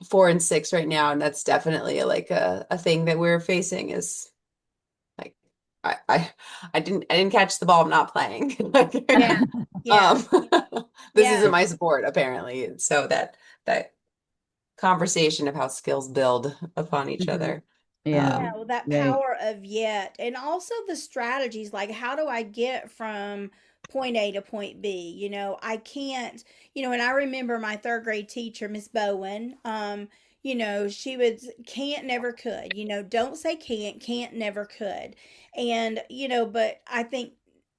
4 and 6 right now, and that's definitely like a thing that we're facing is like I I I didn't catch the ball, I'm not playing. Like, Yeah. Yeah. um this Yeah. isn't my sport apparently. And so that conversation of how skills build upon each Mhm. other. Yeah, Yeah, well, that right. power of yet, and also the strategies, like how do I get from point A to point B? I can't, and I remember my third grade teacher, Miss Bowen, she would can't, never could, don't say can't, never could. And, but I think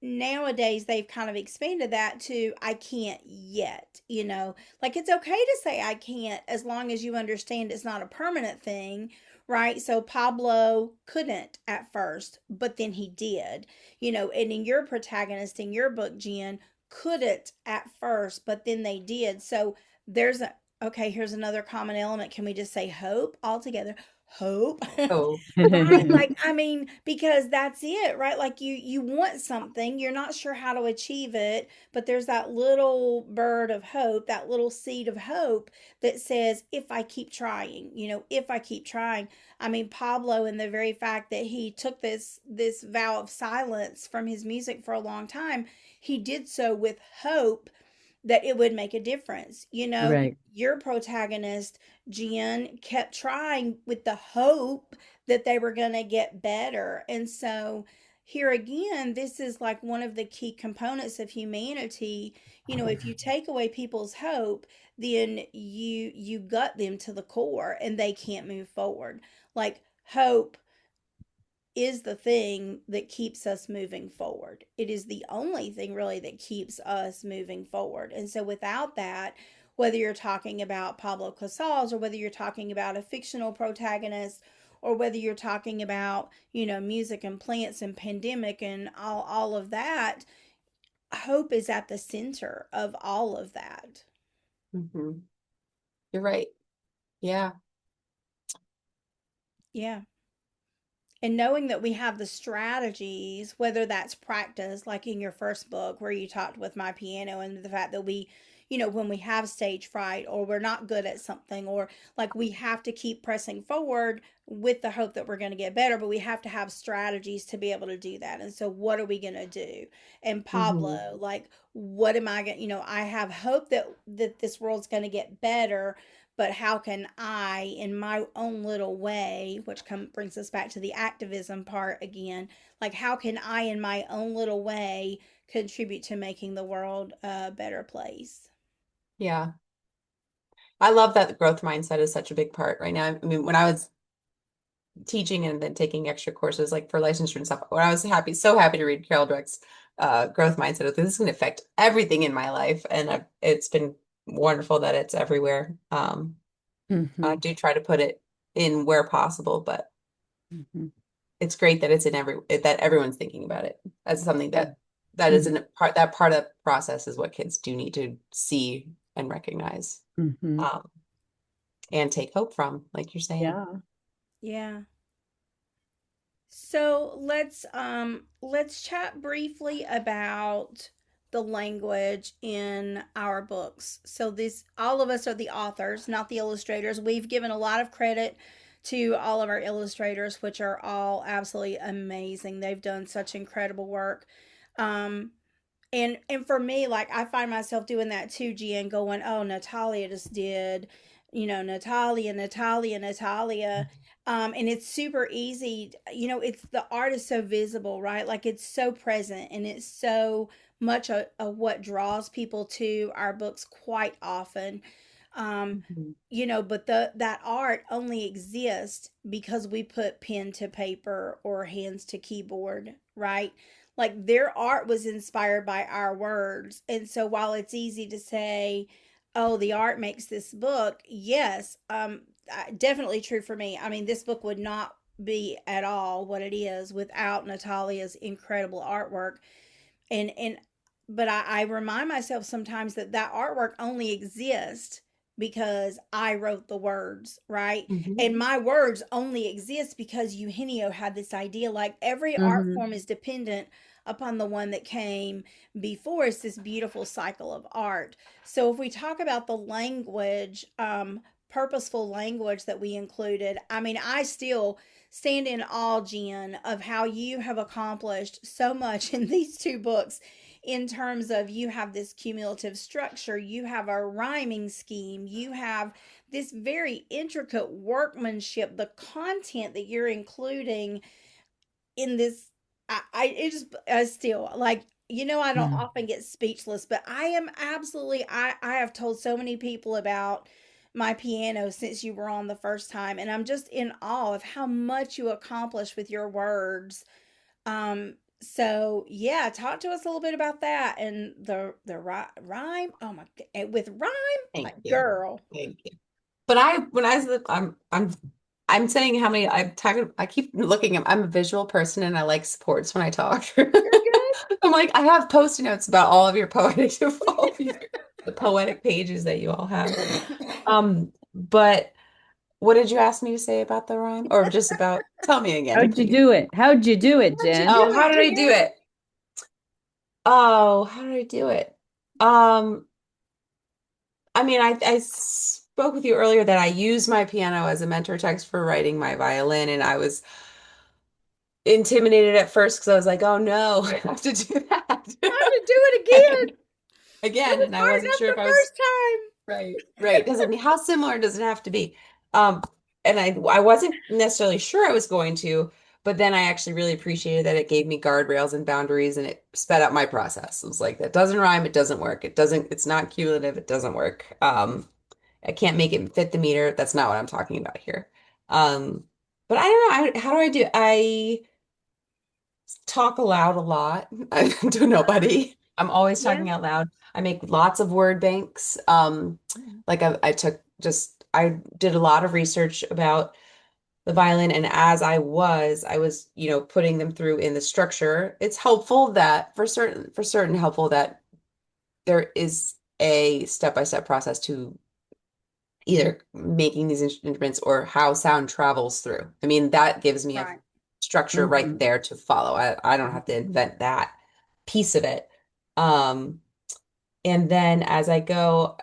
nowadays they've kind of expanded that to I can't yet, like it's okay to say I can't as long as you understand it's not a permanent thing, right? So Pablo couldn't at first, but then he did, and in your protagonist in your book, Jen, couldn't at first, but then they did. So there's a, okay, here's another common element. Can we just say hope altogether? Hope. Oh, Right, like I mean, because that's it, right? Like you want something, you're not sure how to achieve it, but there's that little bird of hope, that little seed of hope that says if I keep trying, if I keep trying. I mean, Pablo, in the very fact that he took this vow of silence from his music for a long time, he did so with hope that it would make a difference. Right. Your protagonist, Jen, kept trying with the hope that they were going to get better. And so here again, this is like one of the key components of humanity. If you take away people's hope, then you gut them to the core and they can't move forward. Like hope is the thing that keeps us moving forward. It is the only thing really that keeps us moving forward. And so without that, whether you're talking about Pablo Casals or whether you're talking about a fictional protagonist or whether you're talking about, music and plants and pandemic and all of that, hope is at the center of all of that. hmm. You're right. Yeah. Yeah. And knowing that we have the strategies, whether that's practice, like in your first book where you talked with my piano, and the fact that we, when we have stage fright or we're not good at something, or like we have to keep pressing forward with the hope that we're going to get better, but we have to have strategies to be able to do that. And so, what are we going to do? And Hmm. Pablo, like, what am I going to, I have hope that this world's going to get better, but how can I, in my own little way, which brings us back to the activism part again, like how can I, in my own little way, contribute to making the world a better place? Yeah. I love that the growth mindset is such a big part right now. I mean, when I was teaching and then taking extra courses like for licensure and stuff, when I was so happy to read Carol Dweck's growth mindset, I was like, this is going to affect everything in my life. And it's been wonderful that it's everywhere. I Hmm. do try to put it in where possible, but Hmm. it's great that it's in that everyone's thinking about it as something Yeah. that Hmm. isn't that part of the process is what kids do need to see and recognize, Hmm. um, and take hope from, like you're saying. Yeah. Yeah. So let's chat briefly about the language in our books. So this all of us are the authors, not the illustrators. We've given a lot of credit to all of our illustrators, which are all absolutely amazing. They've done such incredible work. Um, and for me, like I find myself doing that too, Jen, going, oh, Natalia just did, Natalia. And it's super easy, it's the art is so visible, right? Like it's so present and it's so much a what draws people to our books quite often. Um, Mhm. but that art only exists because we put pen to paper or hands to keyboard, right? Like their art was inspired by our words. And so while it's easy to say, oh, the art makes this book, yes, definitely true for me. I mean, this book would not be at all what it is without Natalia's incredible artwork. And but I remind myself sometimes that that artwork only exists because I wrote the words, right? Mhm. And my words only exist because Eugenio had this idea. Like every art Hmm. form is dependent upon the one that came before. It's this beautiful cycle of art. So if we talk about the language, purposeful language that we included. I mean, I still stand in awe, Jen, of how you have accomplished so much in these two books in terms of you have this cumulative structure, you have a rhyming scheme, you have this very intricate workmanship, the content that you're including in this. I it just I still like, I don't Mm. often get speechless, but I am absolutely, I have told so many people about my piano since you were on the first time, and I'm just in awe of how much you accomplish with your words. So yeah, talk to us a little bit about that and the rhyme. Oh my god, with rhyme, Thank like you. girl, Thank you. But I, when I was, I'm saying how many I'm talking. I keep looking at. I'm a visual person, and I like sports when I talk. you're good. I'm like, I have post-it notes about all of your poetic, all of your, the poetic pages that you all have. But what did you ask me to say about the rhyme, or just about? Tell me again, How'd you please. do it? How'd you do it, How'd you Jen? do Oh, how it, did I do Jen? it? Oh, how did I do it? Um, I mean, I spoke with you earlier that I use my piano as a mentor text for writing my violin, and I was intimidated at first because I was like, oh no, I have to do that How'd you do it again? It again, was and I hard wasn't enough sure if the I was first time. right, right. Does it mean how similar does it have to be? Um, and I wasn't necessarily sure I was going to, but then I actually really appreciated that it gave me guardrails and boundaries and it sped up my process. It was like that doesn't rhyme, it doesn't work. It's not cumulative, it doesn't work. I can't make it fit the meter. That's not what I'm talking about here. Um, but I don't know. How do I do? I talk aloud a lot to nobody. I'm always Yeah. talking out loud. I make lots of word banks. Like I did a lot of research about the violin, and as I was, putting them through in the structure. It's helpful that for certain helpful that there is a step-by-step process to either making these instruments or how sound travels through. I mean, that gives me a Right. structure right Mhm. there to follow. I don't have to invent that piece of it. Um, and then as I go,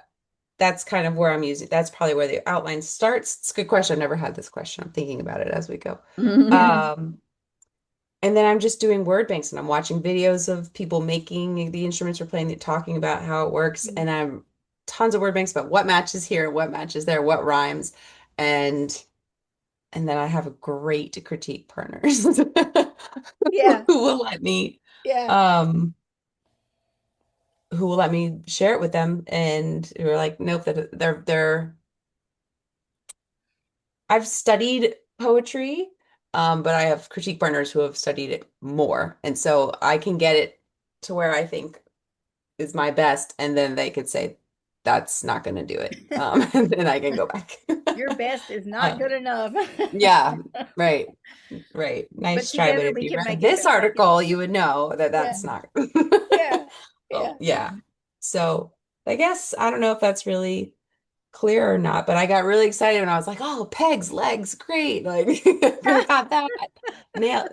that's kind of where I'm using, that's probably where the outline starts. It's a good question. I've never had this question. I'm thinking about it as we go. Um, and then I'm just doing word banks and I'm watching videos of people making the instruments we're playing, talking about how it works. And I'm tons of word banks about what matches here, what matches there, what rhymes. And and then I have great critique partners Yeah. who will let me Yeah. um who will let me share it with them and who are like, nope, that they're I've studied poetry, but I have critique partners who have studied it more. And so I can get it to where I think is my best, and then they could say that's not going to do it. And then I can go back. Your best is not Uh, good enough. yeah, right, right. But Nice try, but together if we you can read make it this better. article, you would know that Yeah. that's not. Yeah. Oh, Yeah. yeah. So I guess I don't know if that's really clear or not, but I got really excited when I was like, "Oh, pegs, legs, great!" Like I got that nail,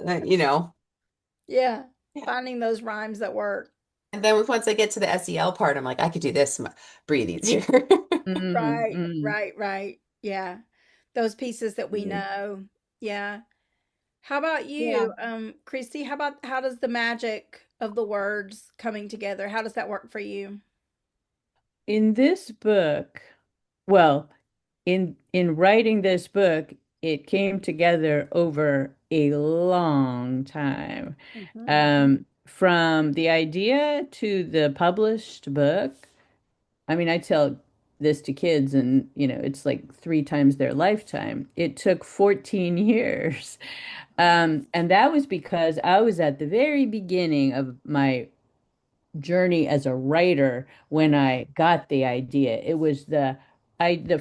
Yeah. yeah. Finding those rhymes that work. And then once I get to the SEL part, I'm like, I could do this, breathe easier. Mhm, Right. mhm. Right. Right. Yeah. Those pieces that we Mhm. know. Yeah. How about Yeah. you, Christy? How does the magic of the words coming together? How does that work for you? In this book, well, in writing this book, it came together over a long time. Hmm. From the idea to the published book, I mean, I tell this to kids and, it's like three times their lifetime. It took 14 years. And that was because I was at the very beginning of my journey as a writer when I got the idea. It was the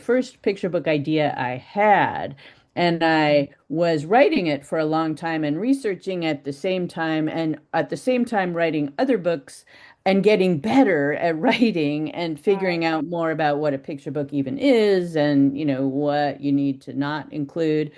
first picture book idea I had, and I was writing it for a long time and researching at the same time, and at the same time writing other books and getting better at writing and figuring Right. out more about what a picture book even is and what you need to not include.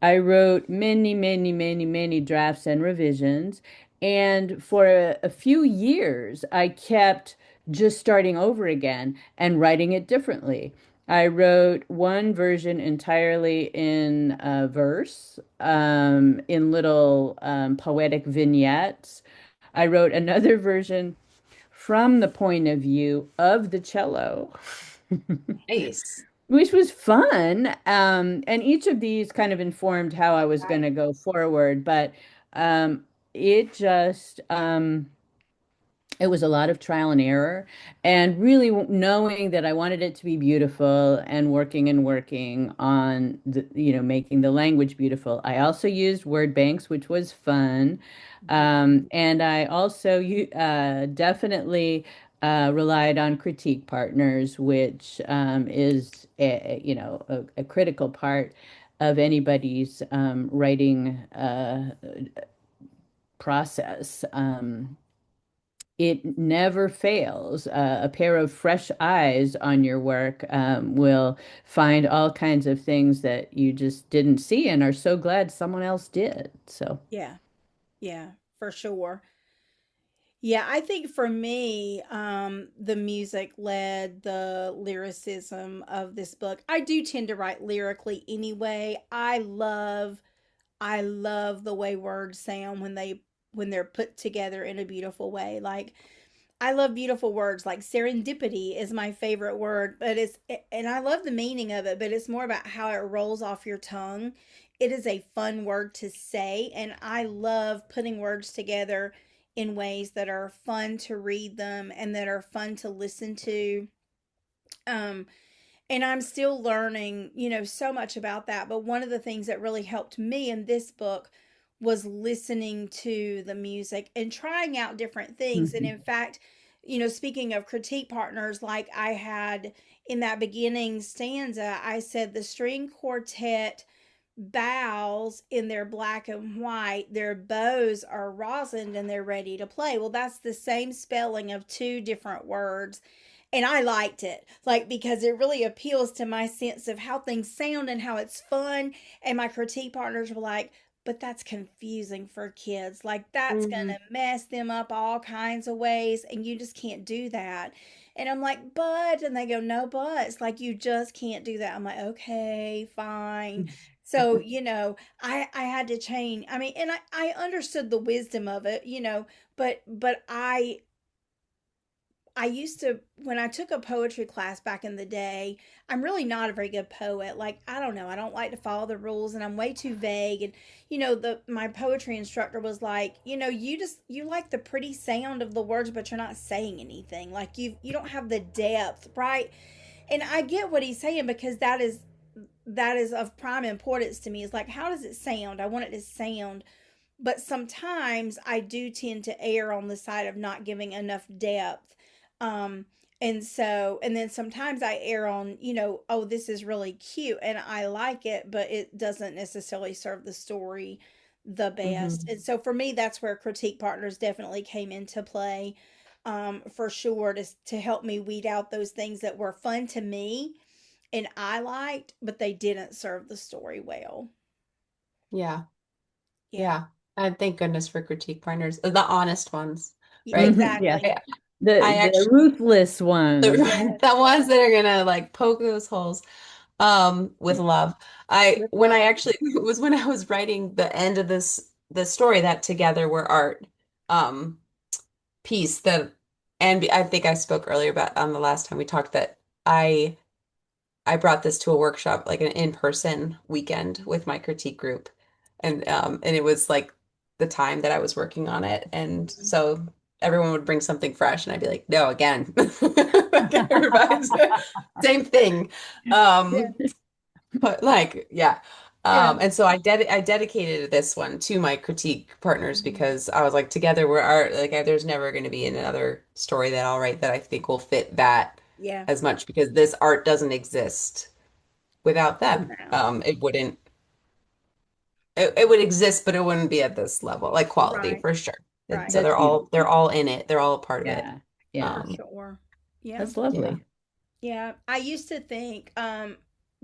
I wrote many, many, many, many drafts and revisions. And for a few years, I kept just starting over again and writing it differently. I wrote one version entirely in verse, in little poetic vignettes. I wrote another version from the point of view of the cello, Nice. which was fun. And each of these kind of informed how I was going to go forward, but um, it just, it was a lot of trial and error, and really knowing that I wanted it to be beautiful and working on the, making the language beautiful. I also used word banks, which was fun. And I also definitely relied on critique partners, which is a critical part of anybody's writing process. It never fails. A pair of fresh eyes on your work will find all kinds of things that you just didn't see and are so glad someone else did. So, Yeah. Yeah, for sure. Yeah, I think for me, the music led the lyricism of this book. I do tend to write lyrically anyway. I love the way words sound when they're put together in a beautiful way. Like I love beautiful words. Like serendipity is my favorite word, but and I love the meaning of it, but it's more about how it rolls off your tongue. It is a fun word to say, and I love putting words together in ways that are fun to read them and that are fun to listen to. Um, and I'm still learning, so much about that. But one of the things that really helped me in this book was listening to the music and trying out different things. And mhm. in fact, speaking of critique partners, like I had in that beginning stanza, I said the string quartet bows in their black and white, their bows are rosined and they're ready to play. Well, that's the same spelling of two different words, and I liked it, like, because it really appeals to my sense of how things sound and how it's fun. And my critique partners were like, but that's confusing for kids. Like, that's Hmm. gonna mess them up all kinds of ways, and you just can't do that. And I'm like, but, and they go, no buts. Like, you just can't do that. I'm like, okay, fine. So, I had to change. I mean, and I understood the wisdom of it, but I used to, when I took a poetry class back in the day, I'm really not a very good poet. Like, I don't know, I don't like to follow the rules and I'm way too vague. And, the my poetry instructor was like, you like the pretty sound of the words, but you're not saying anything. Like you don't have the depth, right? And I get what he's saying because that is of prime importance to me. Is like, how does it sound? I want it to sound, but sometimes I do tend to err on the side of not giving enough depth. Um, and then sometimes I err on, oh, this is really cute and I like it, but it doesn't necessarily serve the story the best. Hmm. And so for me, that's where critique partners definitely came into play, for sure, to help me weed out those things that were fun to me and I liked, but they didn't serve the story well. Yeah. Yeah. Yeah. And thank goodness for critique partners, the honest ones, right? Yeah. Exactly. The I the actually ruthless ones. the, Yes. the ones that are gonna like poke those holes with love. I With when I love. actually it was when I was writing the end of the story, that together we're art um piece, that and I think I spoke earlier about on the last time we talked that I I brought this to a workshop, like an in-person weekend with my critique group. And it was like the time that I was working on it. And so everyone would bring something fresh and I'd be like, no, again. Like everybody's same thing. Yeah. Um, but like, yeah. Yeah. And so I dedicated this one to my critique partners Mhm. because I was like, together we're art. Like, there's never going to be another story that I'll write that I think will fit that Yeah. as much, because this art doesn't exist without them. Without. It would exist, but it wouldn't be at this level, like quality Right. for sure. Right. So That's they're beautiful. all in it. They're all a part of it. Yeah. Yeah. For Um, sure. Yeah. That's yeah. lovely. Yeah. I used to think,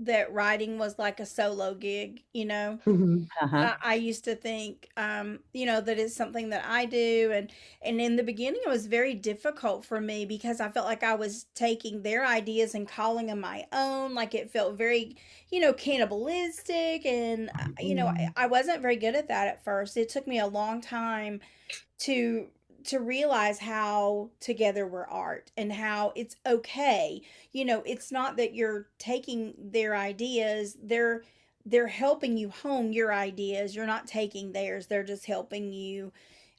that writing was like a solo gig, you know. Mhm. Uh-huh. I used to think, that it's something that I do, and in the beginning, it was very difficult for me because I felt like I was taking their ideas and calling them my own. Like it felt very, cannibalistic, and Mm. I wasn't very good at that at first. It took me a long time to realize how together we're art and how it's okay. It's not that you're taking their ideas, they're helping you hone your ideas. You're not taking theirs, they're just helping you.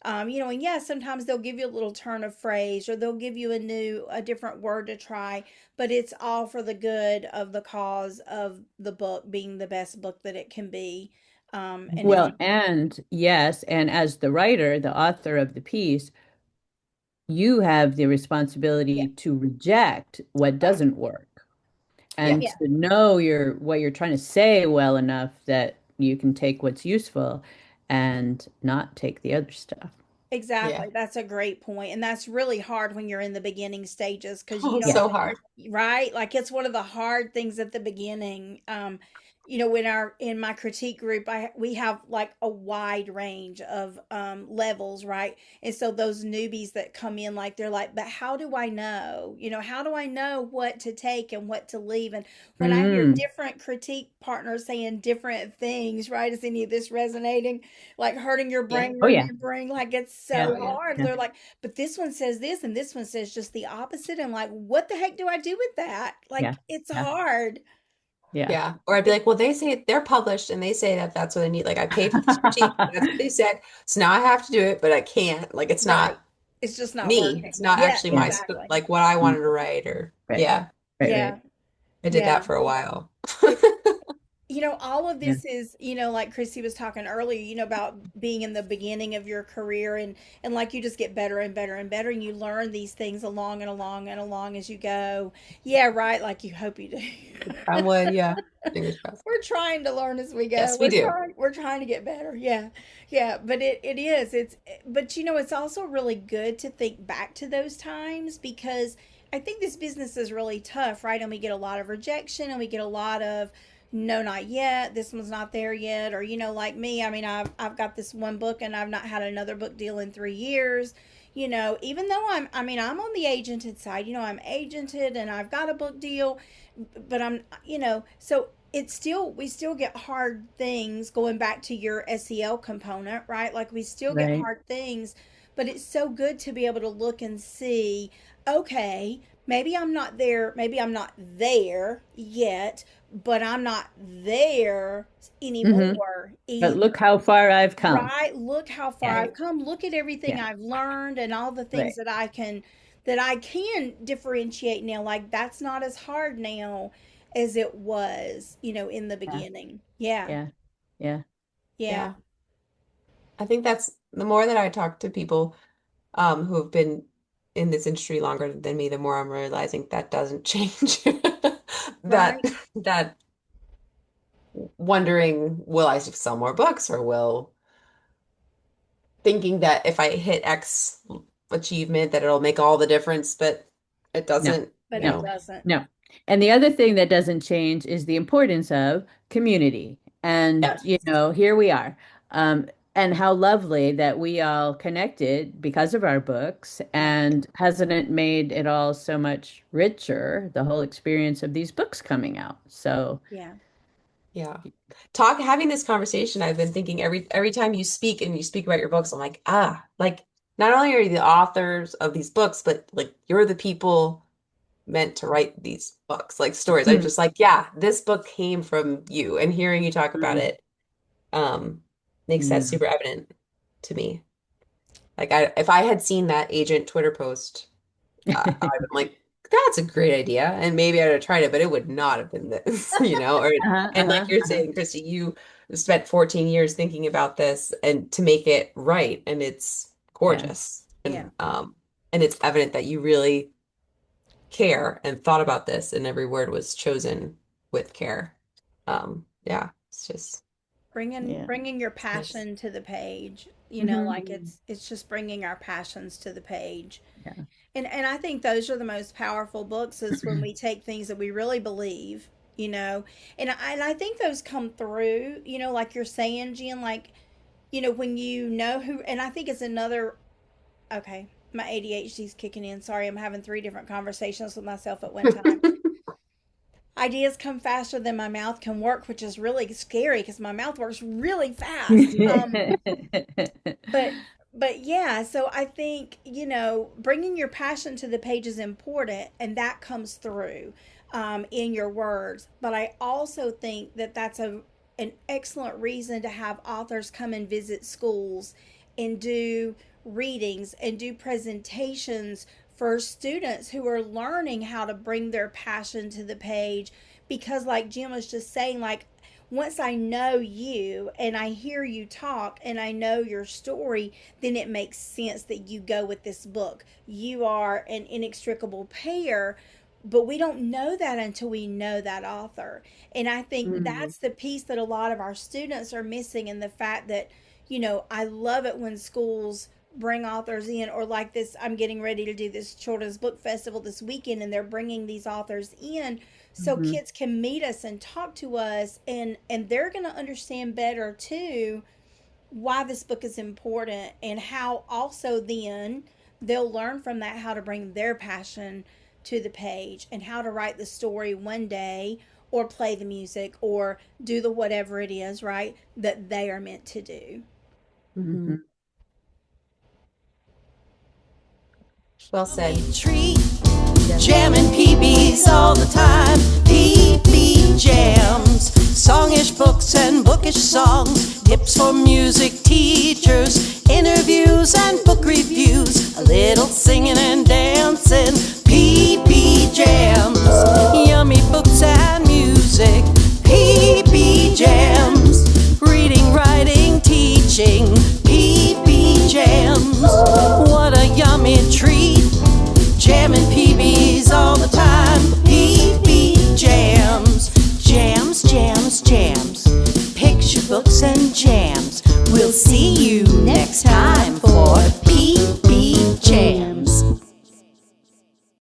And yeah, sometimes they'll give you a little turn of phrase, or they'll give you a different word to try, but it's all for the good of the cause of the book being the best book that it can be. And if Well, and yes, and as the writer, the author of the piece, you have the Yeah, responsibility to reject what right, doesn't work Yeah. and yeah. to know what you're trying to say well enough that you can take what's useful and not take the other stuff. Yeah. Exactly. That's a great point. And that's really hard when you're in the beginning stages because you Oh, don't, Yeah. so hard. right? Like it's one of the hard things at the beginning. When our in my critique group, we have like a wide range of levels, right? And so those newbies that come in, like they're like, but how do I know? How do I know what to take and what to leave? And when I hear Mm. different critique partners saying different things, right? Is any of this resonating? Like hurting your Yeah. brain, Oh yeah. remembering, like it's Yeah. so Oh, yeah. hard. Yeah. They're like, but this one says this and this one says just the opposite. And like, what the heck do I do with that? Yeah. Like, it's Yeah. hard. Yeah. Yeah. Or I'd be like, well, they say they're published and they say that that's what I need. Like, I paid for this critique. That's what they said. So now I have to do it, but I can't. Like, it's Right. not It's just not me. It's working. not Yeah, actually Yeah. exactly. like what I Mm. wanted to write or, Right. yeah, Right. Yeah. Right. I did Yeah. that for a while. It, all of Yeah. this is, like Christy was talking earlier, about being in the beginning of your career, and like you just get better and better and better, and you learn these things along and along and along as you go. Yeah, right. Like you hope you do. I would, yeah. Fingers crossed. We're trying to learn as we go. Yes, we do. We're trying to get better. Yeah. Yeah, but it is. But it's also really good to think back to those times because I think this business is really tough, right? And we get a lot of rejection and we get a lot of no, not yet. This one's not there yet. Or, like me, I mean, I've got this one book and I've not had another book deal in 3 years. Even though I'm on the agented side, I'm agented and I've got a book deal, but so it's still we still get hard things going back to your SEL component, right? Like we still get Right. hard things, but it's so good to be able to look and see, okay, maybe I'm not there yet, but I'm not there Hmm. anymore But either. look how far I've come. Right? Look how far Yeah. I've come. Look at everything Yeah. I've learned and all the things Right. that I can differentiate now. Like that's not as hard now as it was, in the Yeah. beginning. Yeah. Yeah. Yeah. Yeah. Yeah. I think that's the more that I talk to people who have been in this industry longer than me, the more I'm realizing that doesn't change. That Right. that wondering, will I sell more books or will thinking that if I hit X achievement that it'll make all the difference, but it No. doesn't, But you it No. know. doesn't. No. And the other thing that doesn't change is the importance of community. And, Yes. here we are. And how lovely that we all connected because of our books. Right. And hasn't it made it all so much richer, the whole experience of these books coming out? So, Yeah. Yeah. Having this conversation, I've been thinking every time you speak and you speak about your books, I'm like, like not only are you the authors of these books, but like you're the people meant to write these books, like stories. I'm mm, just like, yeah, this book came from you. And hearing you talk about mm, it, makes that mm. super evident to me. Like if I had seen that agent Twitter post, I'd been like, that's a great idea. And maybe I'd have tried it, but it would not have been this, Or Uh-huh, and like uh-huh, you're uh-huh. saying, Christy, you spent 14 years thinking about this and to make it right. And it's Yeah. gorgeous. Yeah. And it's evident that you really care and thought about this, and every word was chosen with care. Yeah, it's just Bringing Yeah. bringing your it's nice. passion to the page. Hmm. Like it's just bringing our passions to the page. Yeah. And I think those are the most powerful books is when we take things that we really believe, you know. And I think those come through, you know, like you're saying, Jen, like, you know, when you know who, and I think it's another, okay, my ADHD's kicking in. Sorry, I'm having three different conversations with myself at one time. Ideas come faster than my mouth can work, which is really scary because my mouth works really fast. But but yeah, so I think, you know, bringing your passion to the page is important, and that comes through in your words. But I also think that that's an excellent reason to have authors come and visit schools and do readings and do presentations for students who are learning how to bring their passion to the page. Because like Jim was just saying, like, once I know you and I hear you talk and I know your story, then it makes sense that you go with this book. You are an inextricable pair, but we don't know that until we know that author. And I think Mhm. that's the piece that a lot of our students are missing, in the fact that, you know, I love it when schools bring authors in, or like this, I'm getting ready to do this children's book festival this weekend, and they're bringing these authors in so Mhm. kids can meet us and talk to us, and they're going to understand better too why this book is important, and how also then they'll learn from that how to bring their passion to the page, and how to write the story one day, or play the music, or do the whatever it is, right, that they are meant to do. Mhm. Well said. Treat Yes. jamming PBs all the time. PB Jams, songish books and bookish songs, tips for music